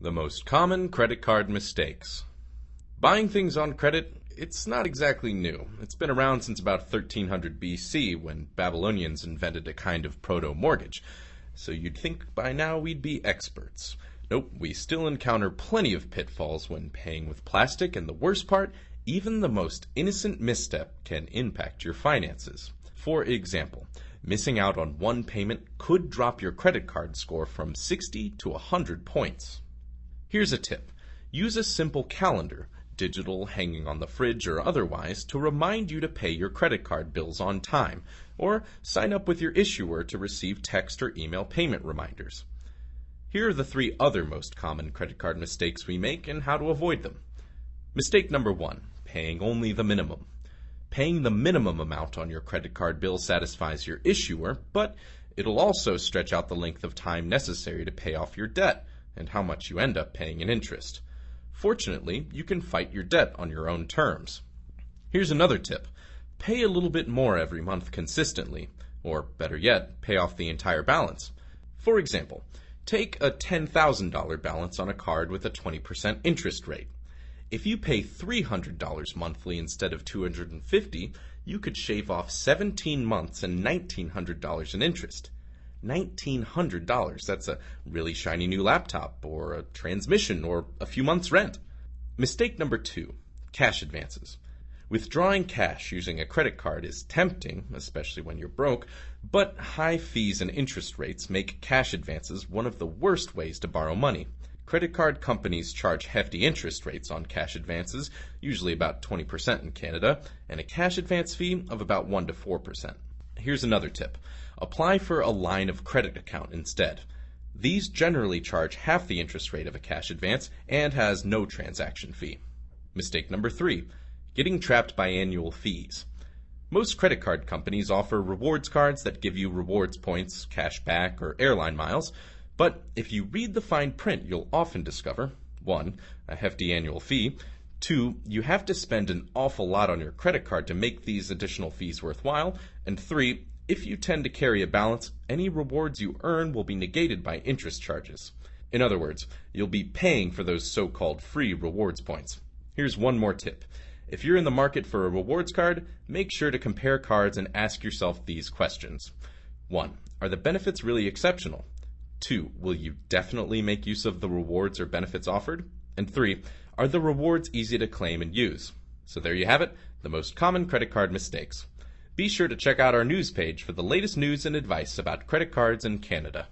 The most common credit card mistakes. Buying things on credit, it's not exactly new. It's been around since about 1300 BC when Babylonians invented a kind of proto-mortgage. So you'd think by now we'd be experts. Nope, we still encounter plenty of pitfalls when paying with plastic, and the worst part, even the most innocent misstep can impact your finances. For example, missing out on one payment could drop your credit card score from 60 to 100 points. Here's a tip. Use a simple calendar, digital, hanging on the fridge, or otherwise, to remind you to pay your credit card bills on time, or sign up with your issuer to receive text or email payment reminders. Here are the 3 other most common credit card mistakes we make and how to avoid them. Mistake number 1, paying only the minimum. Paying the minimum amount on your credit card bill satisfies your issuer, but it'll also stretch out the length of time necessary to pay off your debt, and how much you end up paying in interest. Fortunately, you can fight your debt on your own terms. Here's another tip. Pay a little bit more every month consistently, or better yet, pay off the entire balance. For example, take a $10,000 balance on a card with a 20% interest rate. If you pay $300 monthly instead of $250, you could shave off 17 months and $1,900 in interest. $1,900, that's a really shiny new laptop, or a transmission, or a few months' rent. Mistake number 2, cash advances. Withdrawing cash using a credit card is tempting, especially when you're broke, but high fees and interest rates make cash advances one of the worst ways to borrow money. Credit card companies charge hefty interest rates on cash advances, usually about 20% in Canada, and a cash advance fee of about 1 to 4%. Here's another tip. Apply for a line of credit account instead. These generally charge half the interest rate of a cash advance and has no transaction fee. Mistake number 3, getting trapped by annual fees. Most credit card companies offer rewards cards that give you rewards points, cash back, or airline miles, but if you read the fine print, you'll often discover 1, a hefty annual fee, 2, you have to spend an awful lot on your credit card to make these additional fees worthwhile, and 3, if you tend to carry a balance, any rewards you earn will be negated by interest charges. In other words, you'll be paying for those so-called free rewards points. Here's one more tip. If you're in the market for a rewards card, make sure to compare cards and ask yourself these questions. 1, are the benefits really exceptional? 2, will you definitely make use of the rewards or benefits offered? And 3, are the rewards easy to claim and use? So there you have it, the most common credit card mistakes. Be sure to check out our news page for the latest news and advice about credit cards in Canada.